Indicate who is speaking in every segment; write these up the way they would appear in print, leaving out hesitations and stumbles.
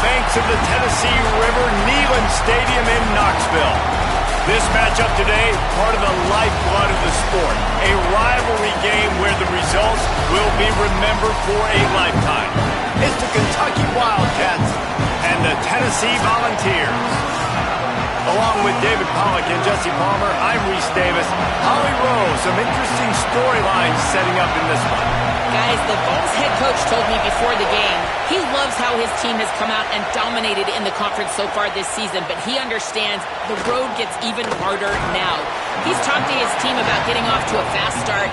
Speaker 1: banks of the Tennessee River, Neyland Stadium in Knoxville. This matchup today, part of the lifeblood of the sport. A rivalry game where the results will be remembered for a lifetime. It's the Kentucky Wildcats and the Tennessee Volunteers. Along with David Pollack and Jesse Palmer, I'm Reese Davis. Holly Rose, some interesting storylines setting up in this one.
Speaker 2: Guys, the Vols head coach told me before the game he loves how his team has come out and dominated in the conference so far this season, but he understands the road gets even harder now. He's talked to his team about getting off to a fast start,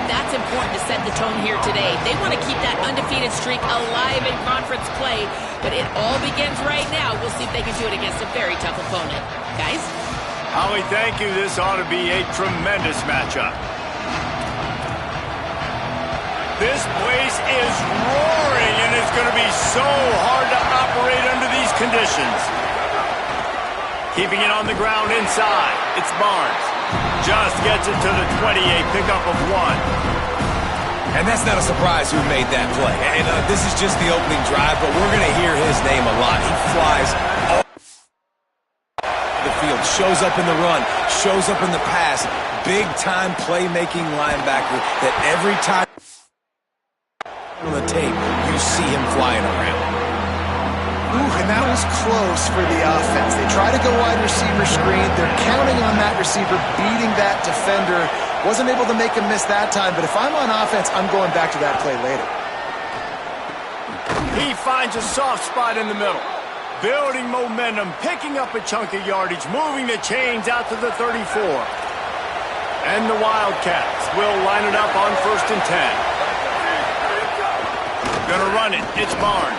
Speaker 2: that's important to set the tone here today. They want to keep that undefeated streak alive in conference play, but it all begins right now. We'll see if they can do it against a very tough opponent. Guys?
Speaker 1: Holly, thank you. This ought to be a tremendous matchup. This place is roaring, and it's going to be so hard to operate under these conditions. Keeping it on the ground inside. It's Barnes. Just gets it to the 20, a pickup of 1.
Speaker 3: And that's not a surprise who made that play. And this is just the opening drive, but we're going to hear his name a lot. He flies all the field, shows up in the run, shows up in the pass. Big-time playmaking linebacker that every time on the tape, you see him flying around.
Speaker 4: Ooh, and that was close for the offense. They try to go wide receiver screen. They're counting on that receiver beating that defender. Wasn't able to make him miss that time, but if I'm on offense, I'm going back to that play later.
Speaker 1: He finds a soft spot in the middle. Building momentum, picking up a chunk of yardage, moving the chains out to the 34. And the Wildcats will line it up on 1st and 10. Gonna run it. It's Barnes.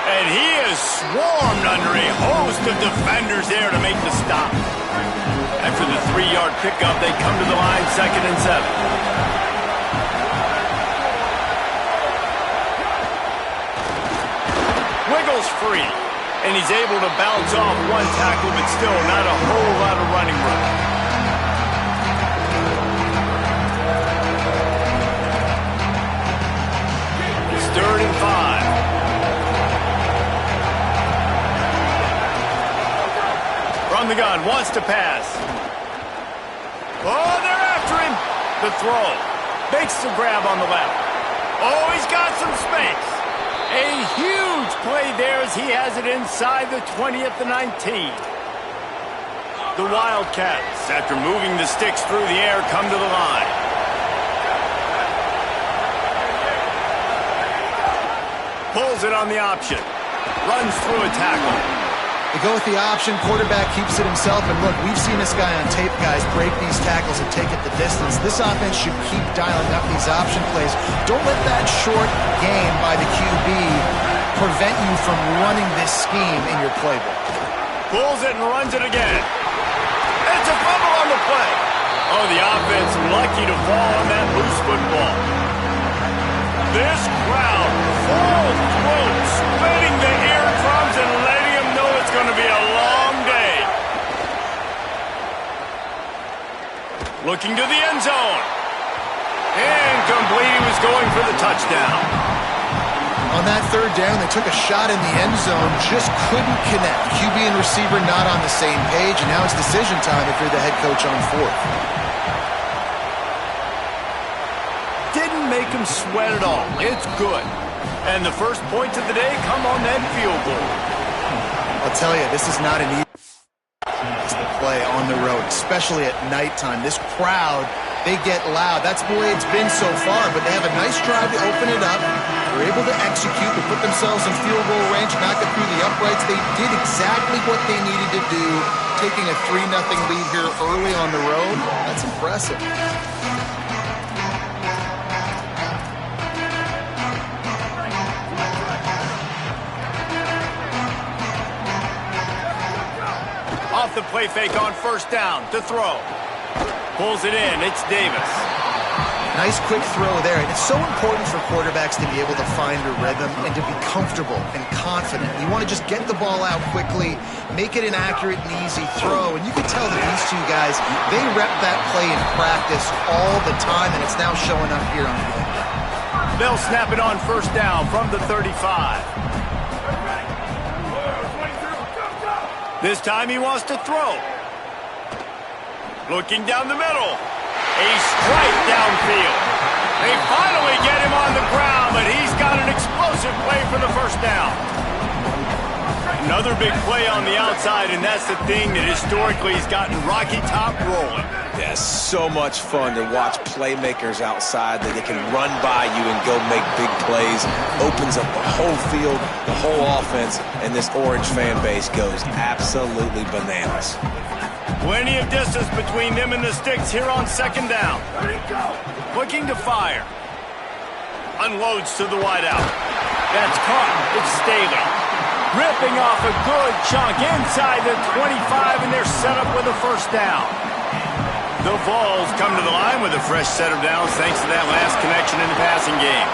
Speaker 1: And he is swarmed under a host of defenders there to make the stop. After the 3-yard pickup, they come to the line 2nd and 7. Wiggles free. And he's able to bounce off one tackle, but still not a whole lot of running room. It's 3rd and 5. From the gun, wants to pass. Oh, they're after him. The throw. Makes the grab on the left. Oh, he's got some space. A huge play there as he has it inside the 20 at the 19. The Wildcats, after moving the sticks through the air, come to the line. Pulls it on the option. Runs through a tackle.
Speaker 4: They go with the option. Quarterback keeps it himself. And look, we've seen this guy on tape, guys, break these tackles and take it the distance. This offense should keep dialing up these option plays. Don't let that short gain by the QB prevent you from running this scheme in your playbook.
Speaker 1: Pulls it and runs it again. It's a fumble on the play. Oh, the offense lucky to fall on that loose football. This crowd, full throat, spitting the eardrums and letting them know it's going to be a long day. Looking to the end zone. Incomplete. He was going for the touchdown.
Speaker 4: On that 3rd down, they took a shot in the end zone, just couldn't connect. QB and receiver not on the same page, and now it's decision time if you're the head coach on 4th.
Speaker 1: Didn't make him sweat at all. It's good. And the first points of the day come on that field goal.
Speaker 4: I'll tell you, this is not an easy play on the road, especially at nighttime. This crowd, they get loud. That's the way it's been so far, but they have a nice drive to open it up. They're able to execute, to put themselves in field goal range, knock it through the uprights. They did exactly what they needed to do, taking a 3-0 lead here early on the road. That's impressive.
Speaker 1: Off the play fake on 1st down to throw. Pulls it in. It's Davis.
Speaker 4: Nice quick throw there. And it's so important for quarterbacks to be able to find a rhythm and to be comfortable and confident. You want to just get the ball out quickly, make it an accurate and easy throw. And you can tell that these two guys, they rep that play in practice all the time, and it's now showing up here on the game.
Speaker 1: They'll snap it on 1st down from the 35. This time he wants to throw. Looking down the middle. A strike downfield. They finally get him on the ground, but he's got an explosive play for the first down. Another big play on the outside, and that's the thing that historically has gotten Rocky Top rolling.
Speaker 3: Yeah, so much fun to watch playmakers outside that they can run by you and go make big plays. Opens up the whole field, the whole offense, and this Orange fan base goes absolutely bananas.
Speaker 1: Plenty of distance between them and the sticks here on second down. Looking to fire. Unloads to the wideout. That's caught. It's Staley. Ripping off a good chunk inside the 25, and they're set up with a first down. The Vols come to the line with a fresh set of downs thanks to that last connection in the passing game.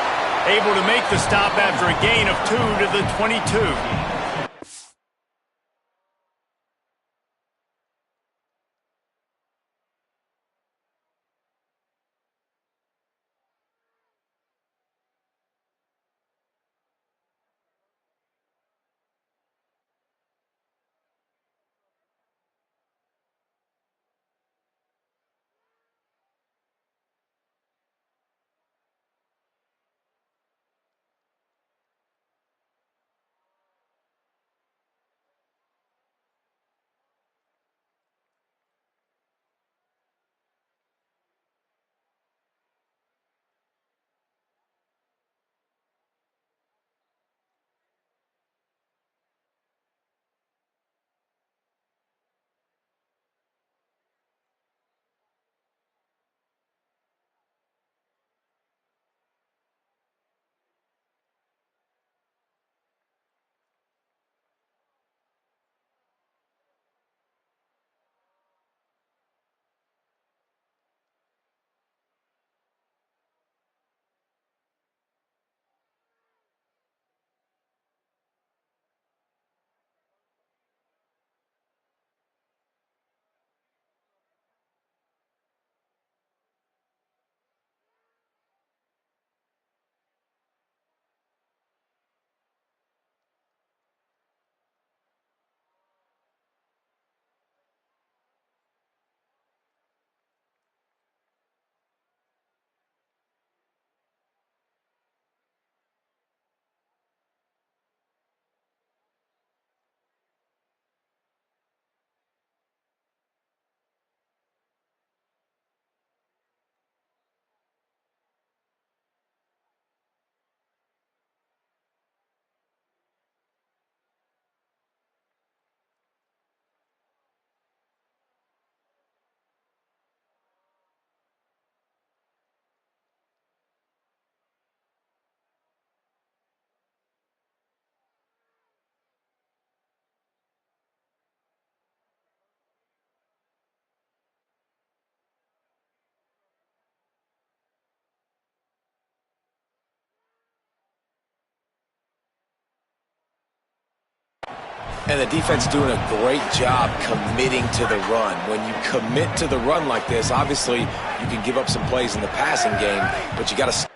Speaker 1: Able to make the stop after a gain of 2 to the 22.
Speaker 3: And the defense doing a great job committing to the run. When you commit to the run like this, obviously you can give up some plays in the passing game, but you got to...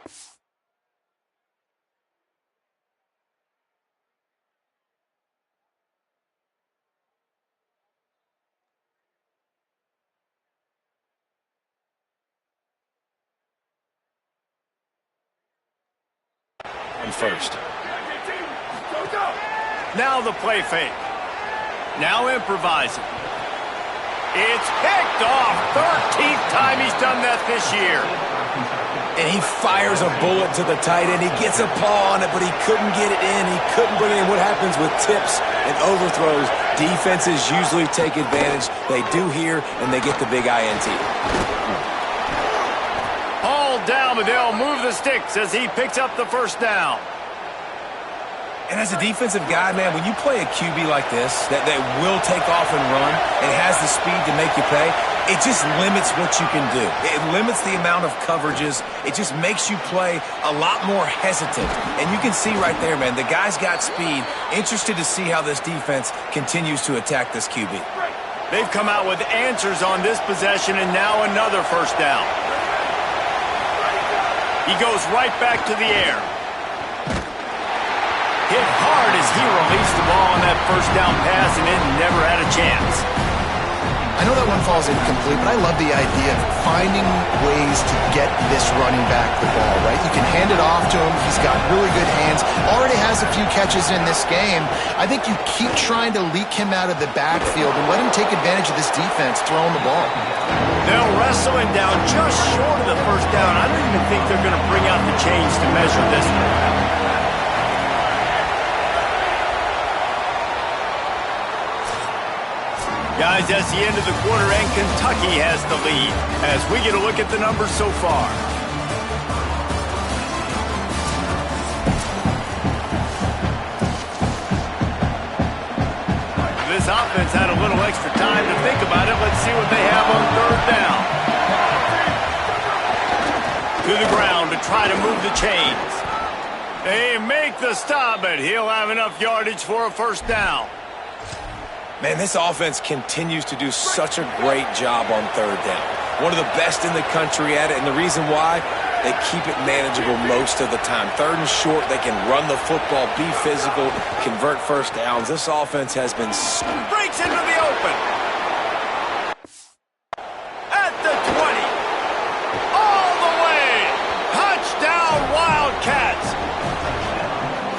Speaker 3: first.
Speaker 1: Now the play fake. Now improvising. It's picked off. 13th time he's done that this year.
Speaker 3: And he fires a bullet to the tight end. He gets a paw on it, but he couldn't get it in. He couldn't bring it in. What happens with tips and overthrows? Defenses usually take advantage. They do here, and they get the big INT.
Speaker 1: Hauled down, but they'll move the sticks as he picks up the first down.
Speaker 3: And as a defensive guy, man, when you play a QB like this, that will take off and run and has the speed to make you pay, it just limits what you can do. It limits the amount of coverages. It just makes you play a lot more hesitant. And you can see right there, man, the guy's got speed. Interested to see how this defense continues to attack this QB.
Speaker 1: They've come out with answers on this possession, and now another first down. He goes right back to the air. Hit hard as he released the ball on that first down pass, and it never had a chance.
Speaker 4: I know that one falls incomplete, but I love the idea of finding ways to get this running back the ball, right? You can hand it off to him. He's got really good hands. Already has a few catches in this game. I think you keep trying to leak him out of the backfield and let him take advantage of this defense throwing the ball.
Speaker 1: They'll wrestle him down just short of the first down. I don't even think they're going to bring out the chains to measure this one. Guys, that's the end of the quarter, and Kentucky has the lead as we get a look at the numbers so far. This offense had a little extra time to think about it. Let's see what they have on third down. To the ground to try to move the chains. They make the stop, but he'll have enough yardage for a first down.
Speaker 3: Man, this offense continues to do such a great job on third down. One of the best in the country at it, and the reason why, they keep it manageable most of the time. Third and short, they can run the football, be physical, convert first downs. This offense has been...
Speaker 1: Breaks into the open. At the 20. All the way. Touchdown, Wildcats.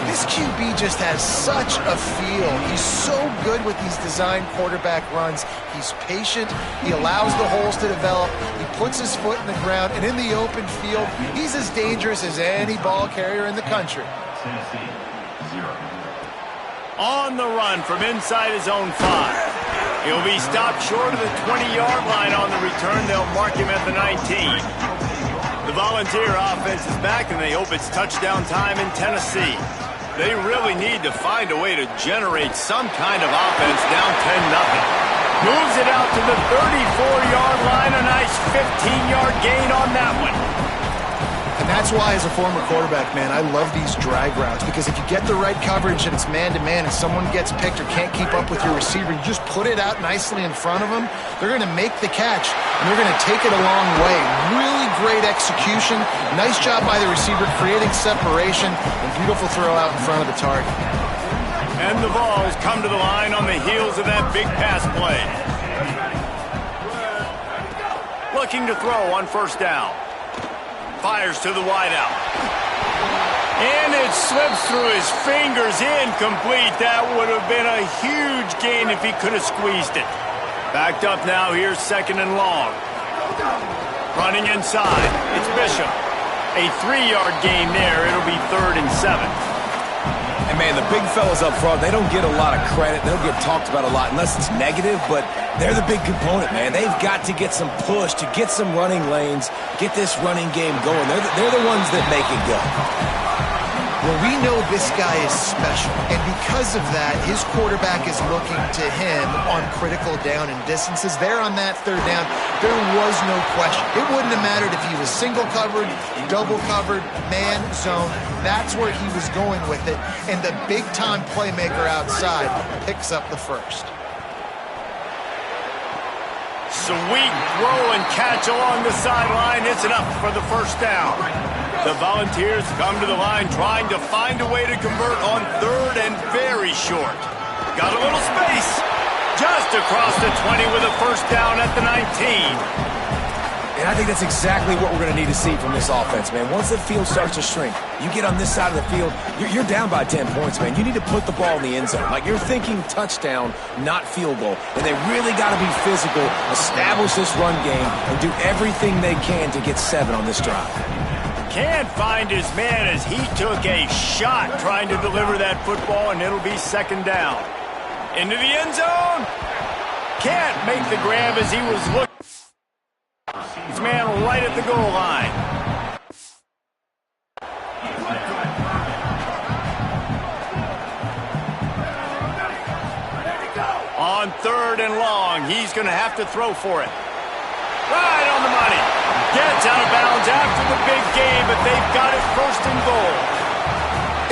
Speaker 4: This QB just has such a feel. He's so good with these design quarterback runs. He's patient. He allows the holes to develop. He puts his foot in the ground. And in the open field, he's as dangerous as any ball carrier in the country.
Speaker 1: On the run from inside his own 5. He'll be stopped short of the 20-yard line on the return. They'll mark him at the 19. The Volunteer offense is back, and they hope it's touchdown time in Tennessee. They really need to find a way to generate some kind of offense down 10-0. Moves it out to the 34-yard line. A nice 15-yard gain on that one.
Speaker 4: And that's why, as a former quarterback, man, I love these drag routes, because if you get the right coverage and it's man-to-man and someone gets picked or can't keep up with your receiver, you just put it out nicely in front of them, they're going to make the catch, and they're going to take it a long way. Really great execution. Nice job by the receiver creating separation, and beautiful throw out in front of the target.
Speaker 1: And the Vols come to the line on the heels of that big pass play. Looking to throw on first down. Fires to the wideout. And it slips through his fingers, incomplete. That would have been a huge gain if he could have squeezed it. Backed up now, here's second and long. Running inside, it's Bishop. A 3-yard gain there, it'll be 3rd and 7.
Speaker 3: And man, the big fellas up front, they don't get a lot of credit. They don't get talked about a lot unless it's negative, but they're the big component, man. They've got to get some push, to get some running lanes, get this running game going. They're the ones that make it go.
Speaker 4: Well, we know this guy is special, and because of that, his quarterback is looking to him on critical down and distances. There on that third down, there was no question. It wouldn't have mattered if he was single covered, double covered, man, zone. That's where he was going with it, and the big-time playmaker outside picks up the first.
Speaker 1: Sweet throw and catch along the sideline. It's enough for the first down. The Volunteers come to the line trying to find a way to convert on third and very short. Got a little space. Just across the 20 with a first down at the 19.
Speaker 3: And I think that's exactly what we're going to need to see from this offense, man. Once the field starts to shrink, you get on this side of the field, you're down by 10 points, man. You need to put the ball in the end zone. Like, you're thinking touchdown, not field goal. And they really got to be physical, establish this run game, and do everything they can to get 7 on this drive.
Speaker 1: Can't find his man as he took a shot trying to deliver that football, and it'll be second down. Into the end zone. Can't make the grab as he was looking. His man right at the goal line. On third and long, he's going to have to throw for it. Right on the money. Gets out of bounds after the big game, but they've got it first and goal.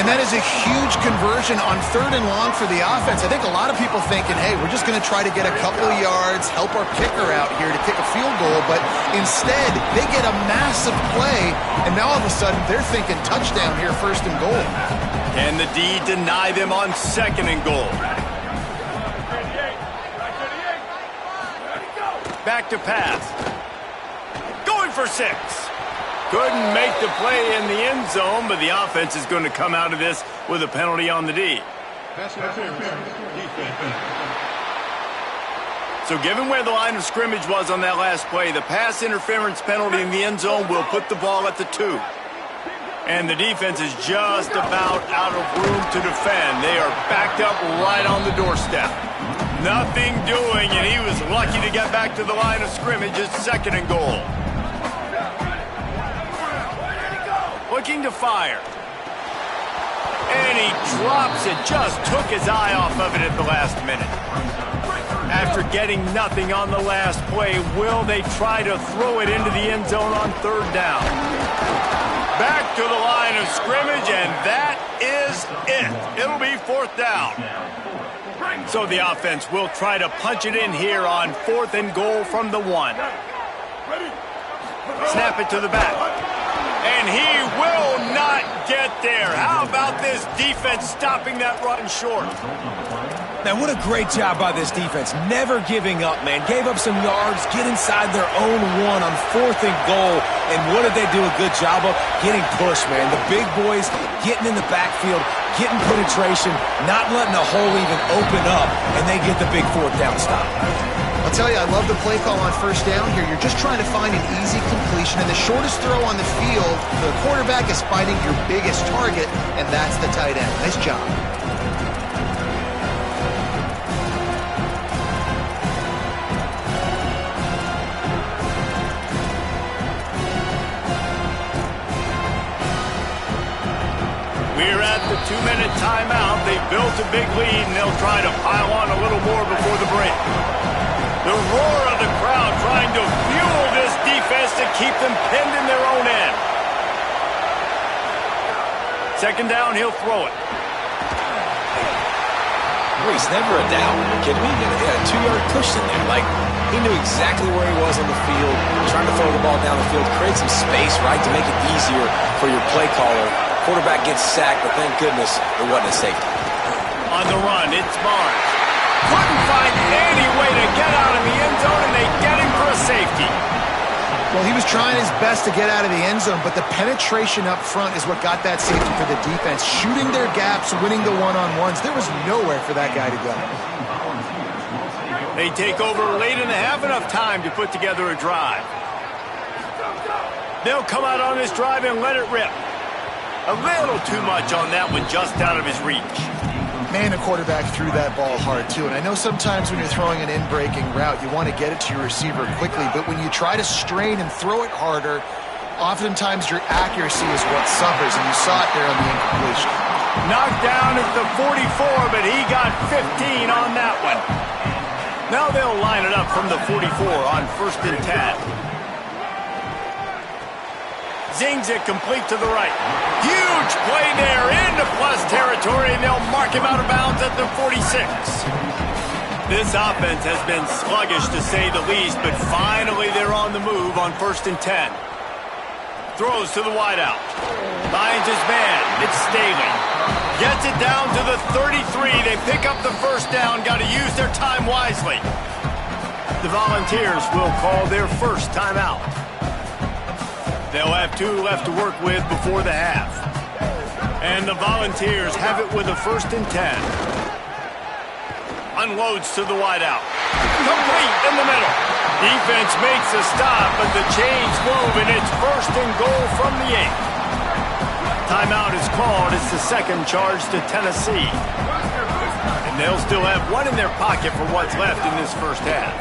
Speaker 4: And that is a huge conversion on third and long for the offense. I think a lot of people thinking, hey, we're just going to try to get a couple of yards, help our kicker out here to kick a field goal. But instead, they get a massive play, and now all of a sudden they're thinking touchdown here, first and goal.
Speaker 1: Can the D deny them on second and goal? Back to pass. Going for 6. Couldn't make the play in the end zone, but the offense is going to come out of this with a penalty on the D. So given where the line of scrimmage was on that last play, the pass interference penalty in the end zone will put the ball at the 2. And the defense is just about out of room to defend. They are backed up right on the doorstep. Nothing doing, and he was lucky to get back to the line of scrimmage. It's 2nd and goal. Looking to fire. And he drops it. Just took his eye off of it at the last minute. After getting nothing on the last play, will they try to throw it into the end zone on 3rd down? Back to the line of scrimmage, and that is it. It'll be 4th down. So the offense will try to punch it in here on 4th and goal from the 1. Snap it to the back. And he will not get there. How about this defense stopping that run short?
Speaker 3: Man, what a great job by this defense. Never giving up, man. Gave up some yards, get inside their own 1 on 4th and goal. And what did they do a good job of? Getting pushed, man. The big boys getting in the backfield, getting penetration, not letting the hole even open up, and they get the big 4th down stop.
Speaker 4: I'll tell you, I love the play call on 1st down here. You're just trying to find an easy completion, and the shortest throw on the field, the quarterback is finding your biggest target, and that's the tight end. Nice job.
Speaker 1: We're at the 2-minute timeout. They built a big lead, and they'll try to pile on a little more before the break. The roar of the crowd trying to fuel this defense to keep them pinned in their own end. 2nd down, he'll throw it.
Speaker 3: He's never a down. Are you kidding me? He had a 2-yard push in there. Like, he knew exactly where he was on the field, trying to throw the ball down the field, create some space, right, to make it easier for your play caller. Quarterback gets sacked, but thank goodness it wasn't a safety.
Speaker 1: On the run, it's Barnes. Couldn't find any way to get out of the end zone, and they get him for a safety.
Speaker 4: Well, he was trying his best to get out of the end zone, but the penetration up front is what got that safety for the defense. Shooting their gaps, winning the one-on-ones. There was nowhere for that guy to go.
Speaker 1: They take over late in the half, enough time to put together a drive. They'll come out on this drive and let it rip. A little too much on that one, just out of his reach.
Speaker 4: Man, the quarterback threw that ball hard, too. And I know sometimes when you're throwing an in-breaking route, you want to get it to your receiver quickly. But when you try to strain and throw it harder, oftentimes your accuracy is what suffers. And you saw it there on the incompletion.
Speaker 1: Knocked down at the 44, but he got 15 on that one. Now they'll line it up from the 44 on 1st and 10. Zings it complete to the right. Huge play there into plus territory, and they'll mark him out of bounds at the 46. This offense has been sluggish, to say the least, but finally they're on the move on 1st and 10. Throws to the wideout. Finds his man. It's Staley. Gets it down to the 33. They pick up the 1st down. Got to use their time wisely. The Volunteers will call their 1st timeout. They'll have 2 left to work with before the half. And the Volunteers have it with a 1st and 10. Unloads to the wideout. Complete in the middle. Defense makes a stop, but the chains move, and it's 1st and goal from the 8. Timeout is called. It's the 2nd charge to Tennessee. And they'll still have 1 in their pocket for what's left in this 1st half.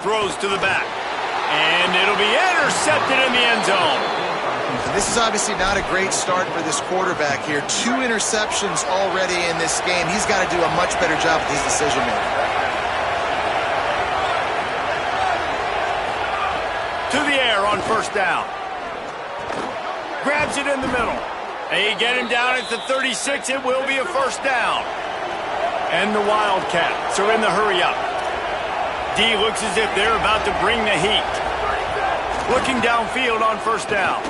Speaker 1: Throws to the back. And it'll be intercepted in the end zone.
Speaker 4: This is obviously not a great start for this quarterback here. 2 interceptions already in this game. He's got to do a much better job with his decision-making.
Speaker 1: To the air on 1st down. Grabs it in the middle. They get him down at the 36. It will be a 1st down. And the Wildcats are in the hurry-up. D looks as if they're about to bring the heat. Looking downfield on 1st down.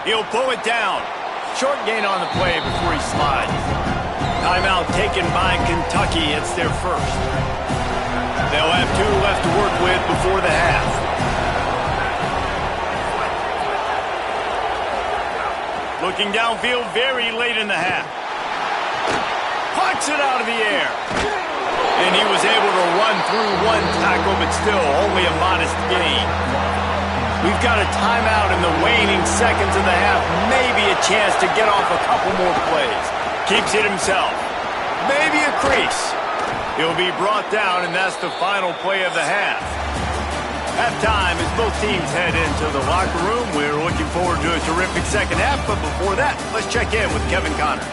Speaker 1: He'll pull it down. Short gain on the play before he slides. Timeout taken by Kentucky. It's their 1st. They'll have 2 left to work with before the half. Looking downfield very late in the half. Pucks it out of the air. And he was able to run through 1 tackle, but still only a modest gain. We've got a timeout in the waning seconds of the half. Maybe a chance to get off a couple more plays. Keeps it himself. Maybe a crease. He'll be brought down, and that's the final play of the half. Halftime as both teams head into the locker room. We're looking forward to a terrific second half, but before that, let's check in with Kevin Connors.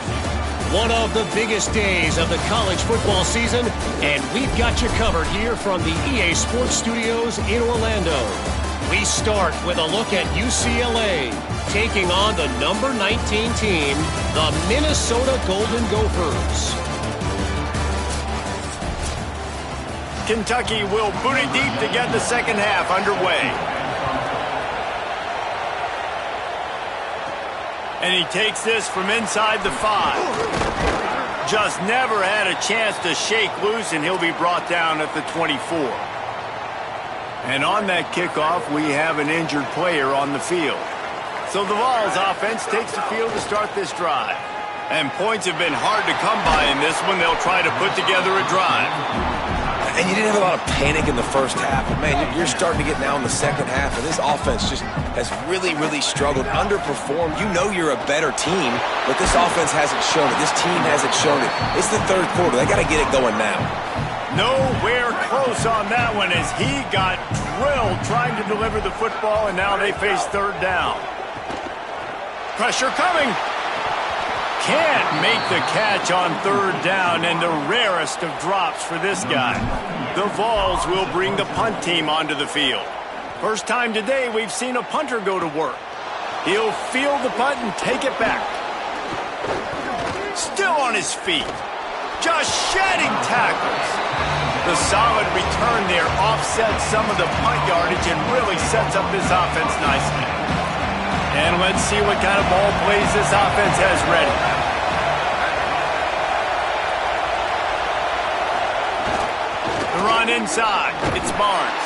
Speaker 5: One of the biggest days of the college football season, and we've got you covered here from the EA Sports Studios in Orlando. We start with a look at UCLA taking on the number 19 team, the Minnesota Golden Gophers.
Speaker 1: Kentucky will boot it deep to get the second half underway. And he takes this from inside the 5. Just never had a chance to shake loose, and he'll be brought down at the 24. And on that kickoff, we have an injured player on the field. So the Vols offense takes the field to start this drive. And points have been hard to come by in this one. They'll try to put together a drive.
Speaker 3: And you didn't have a lot of panic in the first half. But, man, you're starting to get now in the second half, and this offense just has really, really struggled, underperformed. You know you're a better team, but this offense hasn't shown it. This team hasn't shown it. It's the third quarter. They got to get it going now.
Speaker 1: Nowhere close on that one as he got drilled trying to deliver the football, and now they face third down. Pressure coming. Can't make the catch on third down, and the rarest of drops for this guy. The Vols will bring the punt team onto the field. First time today we've seen a punter go to work. He'll field the punt and take it back. Still on his feet. Just shedding tackles. The solid return there offsets some of the punt yardage and really sets up this offense nicely. And let's see what kind of ball plays this offense has ready. The run inside. It's Barnes.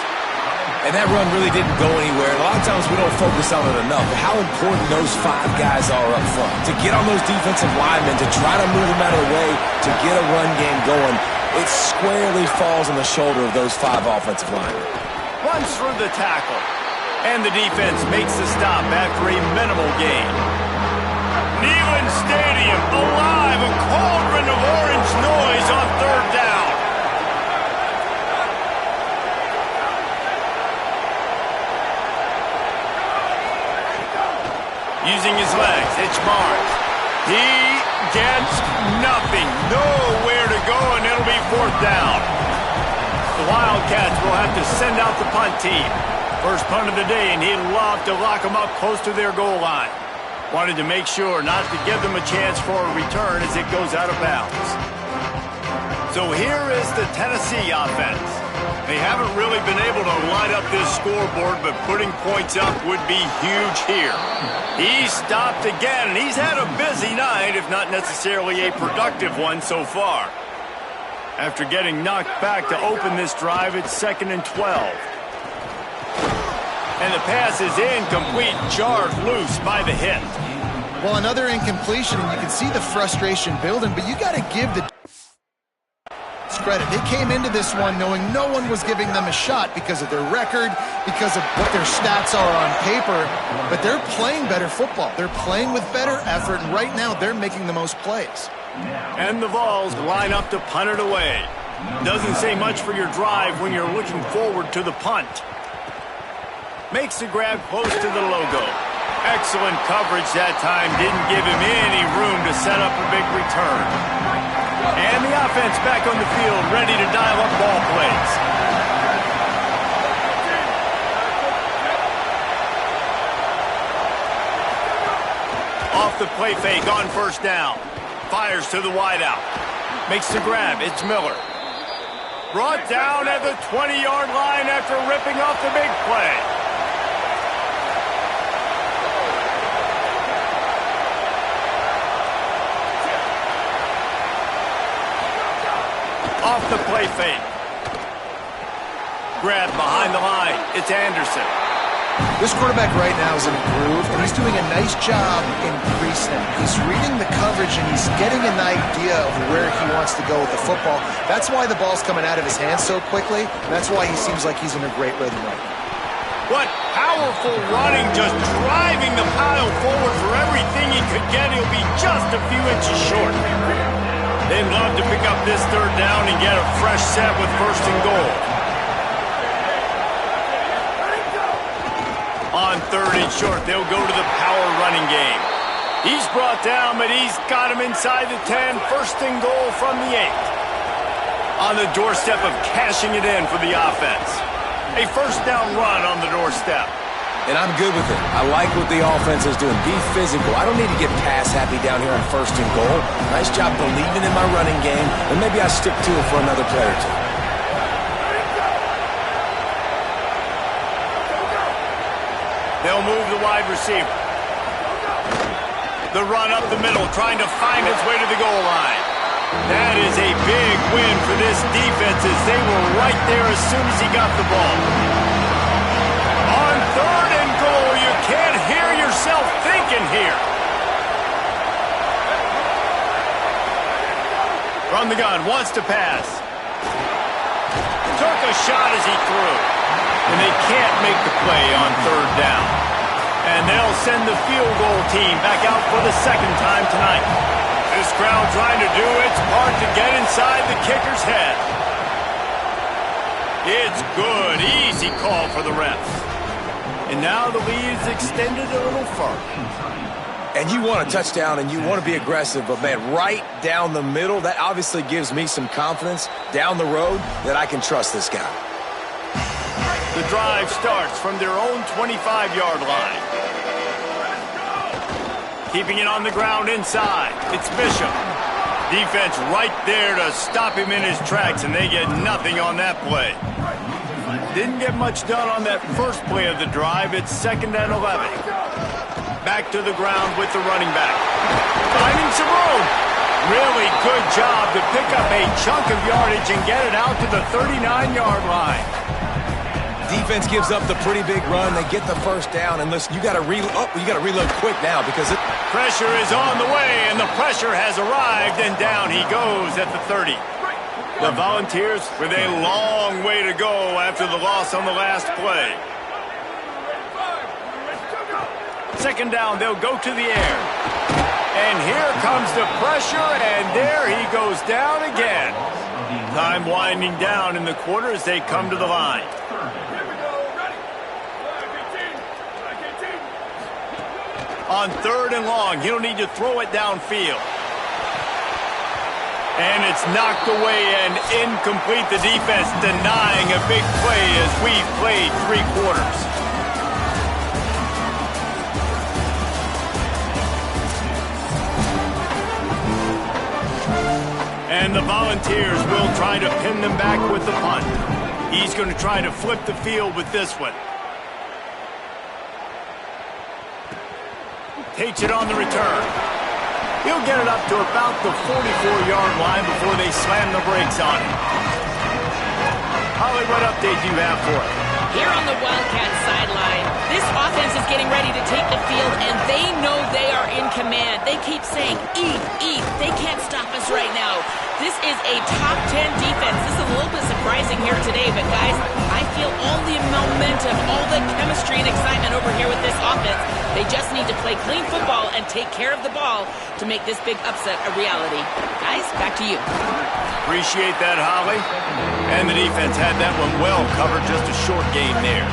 Speaker 3: And that run really didn't go anywhere. A lot of times we don't focus on it enough. But how important those 5 guys are up front. To get on those defensive linemen, to try to move them out of the way, to get a run game going, it squarely falls on the shoulder of those 5 offensive linemen.
Speaker 1: Runs through the tackle. And the defense makes the stop after a minimal gain. Neyland Stadium alive. A cauldron of orange noise on third down. Using his legs, it's Barnes. He gets nothing. Nowhere to go, and it'll be fourth down. The Wildcats will have to send out the punt team. First punt of the day, and he'd love to lock them up close to their goal line. Wanted to make sure not to give them a chance for a return as it goes out of bounds. So here is the Tennessee offense. They haven't really been able to light up this scoreboard, but putting points up would be huge here. He stopped again, and he's had a busy night, if not necessarily a productive one so far. After getting knocked back to open this drive, it's 2nd and 12. And the pass is incomplete, jarred loose by the hit.
Speaker 4: Well, another incompletion, and you can see the frustration building, but you got to give the credit. They came into this one knowing no one was giving them a shot because of their record, because of what their stats are on paper, but they're playing better football. They're playing with better effort, and right now they're making the most plays.
Speaker 1: And the Vols line up to punt it away. Doesn't say much for your drive when you're looking forward to the punt. Makes the grab close to the logo. Excellent coverage that time. Didn't give him any room to set up a big return. And the offense back on the field, ready to dial up ball plays. Off the play fake on first down. Fires to the wideout. Makes the grab. It's Miller. Brought down at the 20-yard line after ripping off the big play. Off the play fake. grab behind the line. It's Anderson.
Speaker 4: This quarterback right now is in a groove, and he's doing a nice job increasing it. He's reading the coverage, and he's getting an idea of where he wants to go with the football. That's why the ball's coming out of his hands so quickly, and that's why he seems like he's in a great rhythm right now.
Speaker 1: What powerful running, just driving the pile forward for everything he could get. He'll be just a few inches short. They'd love to pick up this third down and get a fresh set with 1st and goal. On 3rd and short, they'll go to the power running game. He's brought down, but he's got him inside the 10. 1st and goal from the 8. On the doorstep of cashing it in for the offense. A 1st down run on the doorstep.
Speaker 3: And I'm good with it. I like what the offense is doing. Be physical. I don't need to get pass happy down here on 1st and goal. Nice job believing in my running game, and maybe I stick to it for another play or two.
Speaker 1: They'll move the wide receiver. The run up the middle, trying to find its way to the goal line. That is a big win for this defense as they were right there as soon as he got the ball. On 3rd and goal, you can't hear yourself thinking here. From the gun, wants to pass. Took a shot as he threw. And they can't make the play on 3rd down. And they'll send the field goal team back out for the 2nd time tonight. This crowd trying to do its part to get inside the kicker's head. It's good. Easy call for the refs. And now the lead is extended a little further.
Speaker 3: And you want a touchdown and you want to be aggressive, but man, right down the middle, that obviously gives me some confidence down the road that I can trust this guy.
Speaker 1: The drive starts from their own 25-yard line. Keeping it on the ground inside. It's Bishop. Defense right there to stop him in his tracks, and they get nothing on that play. Didn't get much done on that first play of the drive. It's 2nd and 11. Back to the ground with the running back. Finding some room. Really good job to pick up a chunk of yardage and get it out to the 39-yard line.
Speaker 3: Defense gives up the pretty big run. They get the 1st down, and listen, you got to reload quick now because
Speaker 1: pressure is on the way, and the pressure has arrived, and down he goes at the 30. The Volunteers with a long way to go after the loss on the last play. 2nd down, they'll go to the air. And here comes the pressure, and there he goes down again. Time winding down in the quarter as they come to the line. On 3rd and long, he'll need to throw it downfield. And it's knocked away and incomplete. The defense denying a big play as we've played 3 quarters. And the Volunteers will try to pin them back with the punt. He's going to try to flip the field with this one. Takes it on the return. He'll get it up to about the 44-yard line before they slam the brakes on it. Holly, what update do you have for it?
Speaker 2: Here on the Wildcat sideline, this offense is getting ready to take the field, and they know they are in command. They keep saying, eat, eat. They can't stop us right now. This is a top 10 defense. This is a little bit surprising here today, but guys, I feel all the momentum, all the chemistry and excitement over here with this offense. They just need to play clean football and take care of the ball to make this big upset a reality. Guys, back to you.
Speaker 1: Appreciate that, Holly. And the defense had that one well covered, just a short gain there.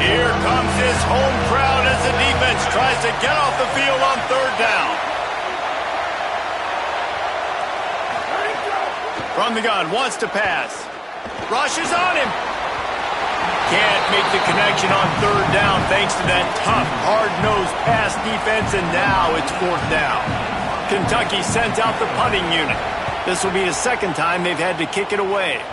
Speaker 1: Here comes his home crowd as the defense tries to get off the field on 3rd down. From the gun, wants to pass. Rushes on him. Can't make the connection on 3rd down thanks to that tough, hard-nosed pass defense, and now it's 4th down. Kentucky sends out the punting unit. This will be the 2nd time they've had to kick it away.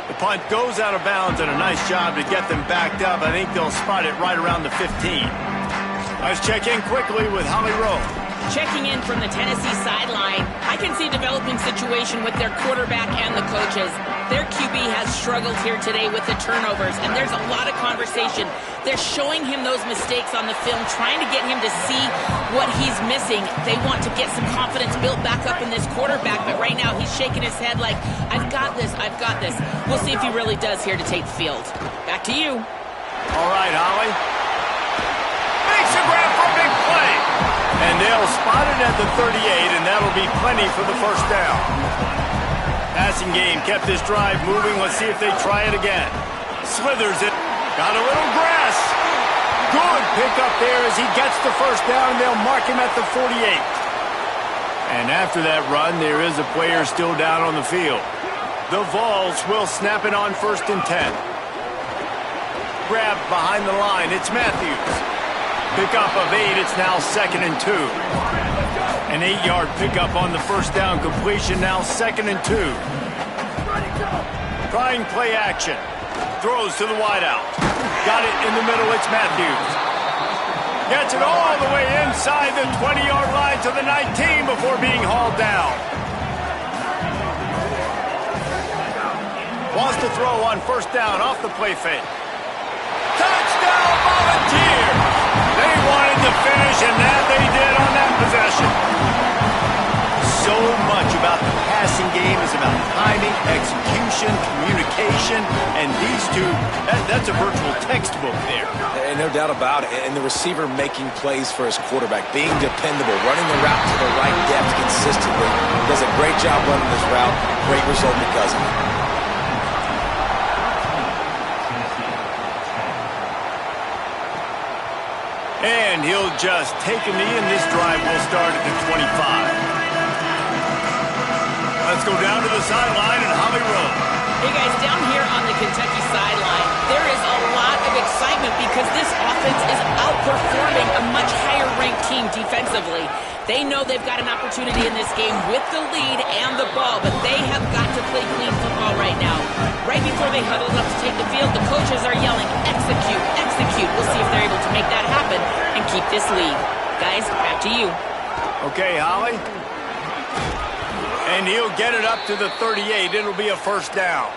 Speaker 1: The punt goes out of bounds, and a nice job to get them backed up. I think they'll spot it right around the 15. Let's check in quickly with Holly Rowe.
Speaker 2: Checking in from the Tennessee sideline, I can see a developing situation with their quarterback and the coaches. Their QB has struggled here today with the turnovers, and there's a lot of conversation. They're showing him those mistakes on the film, trying to get him to see what he's missing. They want to get some confidence built back up in this quarterback, but right now he's shaking his head like, I've got this, I've got this. We'll see if he really does here to take the field. Back to you.
Speaker 1: All right, Holly. Makes a grab for a big play. And they'll spot it at the 38, and that'll be plenty for the first down. Passing game kept this drive moving. Let's see if they try it again. Slithers it. Got a little grass. Good pickup there as he gets the first down, and they'll mark him at the 48. And after that run, there is a player still down on the field. The Vols will snap it on 1st and 10. Grab behind the line. It's Matthews. Pickup of 8. It's now 2nd and 2. An 8-yard pickup on the first down completion. Now 2nd and 2. Trying play action. Throws to the wideout. Got it in the middle. It's Matthews. Gets it all the way inside the 20-yard line to the 19 before being hauled down. Wants to throw on first down off the play fake. Touchdown Volunteers! They wanted to finish, and that they did on that possession. So much about the passing game is about timing, execution, communication, and these two, that's a virtual textbook there.
Speaker 3: And no doubt about it. And the receiver making plays for his quarterback, being dependable, running the route to the right depth consistently. Does a great job running this route. Great result because of it.
Speaker 1: And he'll just take a knee, and this drive will start at the 25. Let's go down to the sideline and Holly Rowe.
Speaker 2: Hey guys, down here on the Kentucky sideline, there is a lot of excitement because this offense is outperforming a much higher-ranked team defensively. They know they've got an opportunity in this game with the lead and the ball, but they have got to play clean football right now. Right before they huddled up to take the field, the coaches are yelling, execute, execute. We'll see if they're able to make that happen and keep this lead. Guys, back to you.
Speaker 1: Okay, Holly. And he'll get it up to the 38. It'll be a first down.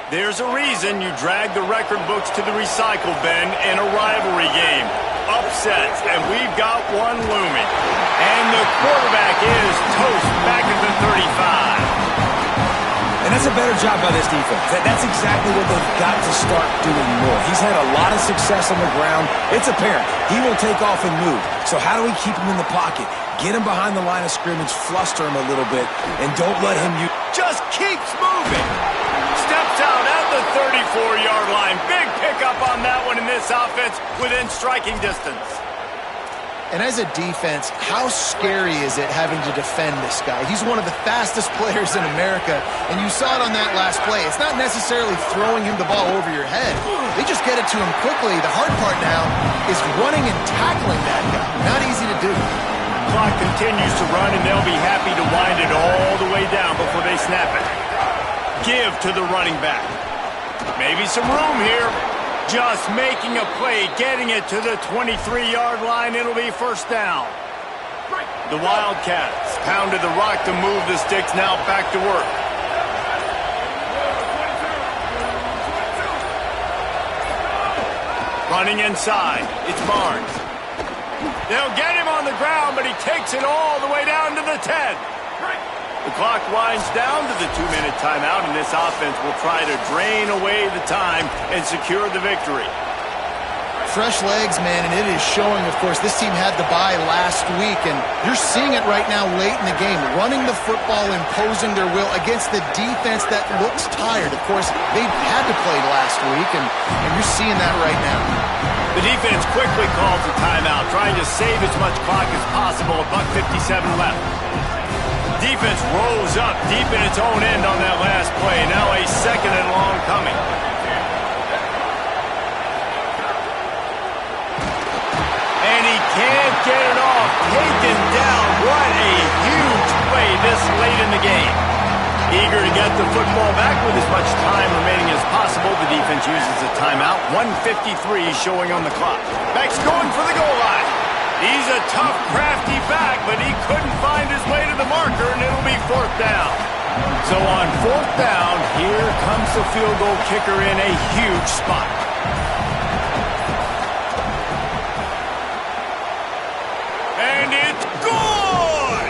Speaker 1: There's a reason you drag the record books to the recycle bin in a rivalry game. Upsets, and we've got one looming. And the quarterback is toast back at the 35.
Speaker 3: And that's a better job by this defense. That's exactly what they've got to start doing more. He's had a lot of success on the ground. It's apparent. He will take off and move. So how do we keep him in the pocket? Get him behind the line of scrimmage, fluster him a little bit, and don't let him use...
Speaker 1: Just keeps moving. Steps out at the 34-yard line. Big pickup on that one in this offense within striking distance.
Speaker 4: And as a defense, how scary is it having to defend this guy? He's one of the fastest players in America, and you saw it on that last play. It's not necessarily throwing him the ball over your head. They just get it to him quickly. The hard part now is running and tackling that guy. Not easy to do.
Speaker 1: Clock continues to run, and they'll be happy to wind it all the way down before they snap it. Give to the running back. Maybe some room here. Just making a play, getting it to the 23-yard line. It'll be first down. The Wildcats pounded the rock to move the sticks. Now back to work. Running inside. It's Barnes. They'll get him on the ground, but he takes it all the way down to the 10. The clock winds down to the 2-minute timeout, and this offense will try to drain away the time and secure the victory.
Speaker 4: Fresh legs, man, and it is showing, of course. This team had the bye last week, and you're seeing it right now late in the game. Running the football, imposing their will against the defense that looks tired. Of course, they had to play last week, and you're seeing that right now.
Speaker 1: The defense quickly calls a timeout, trying to save as much clock as possible. $1:57 left. Defense rose up deep in its own end on that last play. Now a second and long coming. And he can't get it off. Taken down. What a huge play this late in the game. Eager to get the football back with as much time remaining as possible. The defense uses a timeout. 1:53 showing on the clock. Beck's going for the goal line. He's a tough, crafty back. So on 4th down, here comes the field goal kicker in a huge spot. And it's good!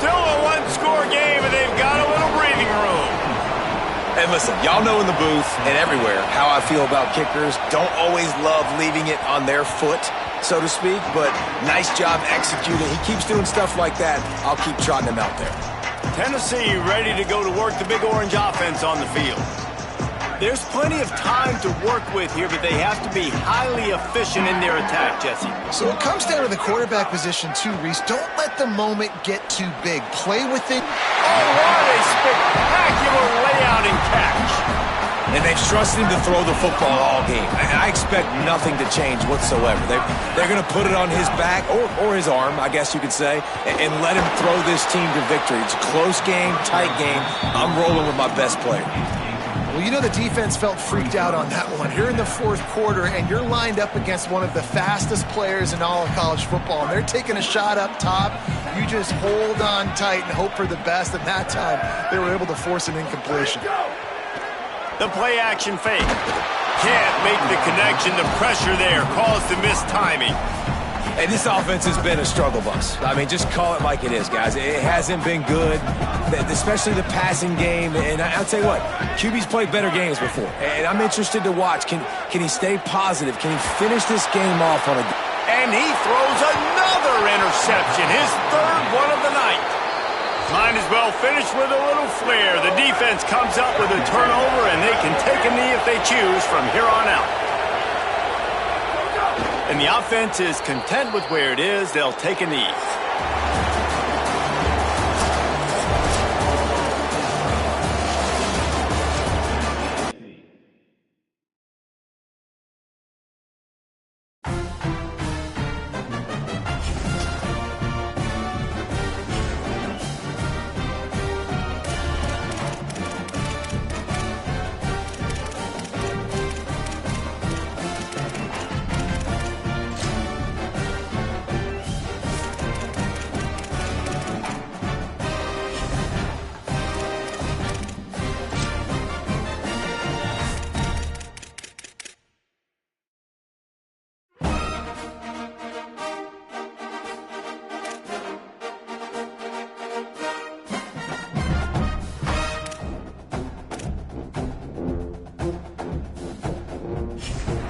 Speaker 1: Still a one-score game, and they've got a little breathing room.
Speaker 3: And listen, y'all know in the booth and everywhere how I feel about kickers. Don't always love leaving it on their foot, so to speak, but nice job executing. He keeps doing stuff like that. I'll keep trotting him out there.
Speaker 1: Tennessee ready to go to work the Big Orange offense on the field. There's plenty of time to work with here, but they have to be highly efficient in their attack, Jesse.
Speaker 4: So it comes down to the quarterback position too, Reese. Don't let the moment get too big. Play with it.
Speaker 1: Oh, what a spectacular layout and catch.
Speaker 3: And they've trusted him to throw the football all game. I expect nothing to change whatsoever. They're going to put it on his back, or his arm, I guess you could say, and let him throw this team to victory. It's a close game, tight game. I'm rolling with my best player.
Speaker 4: Well, you know the defense felt freaked out on that one. You're in the 4th quarter, and you're lined up against one of the fastest players in all of college football, and they're taking a shot up top. You just hold on tight and hope for the best, and that time they were able to force an incompletion.
Speaker 1: The play-action fake. Can't make the connection. The pressure there caused the missed timing.
Speaker 3: And this offense has been a struggle bus. I mean, just call it like it is, guys. It hasn't been good, especially the passing game. And I'll tell you what, QB's played better games before. And I'm interested to watch. Can he stay positive? Can he finish this game off on a...
Speaker 1: And he throws another interception, his 3rd one of the night. Might as well finish with a little flair. The defense comes up with a turnover, and they can take a knee if they choose from here on out. And the offense is content with where it is. They'll take a knee.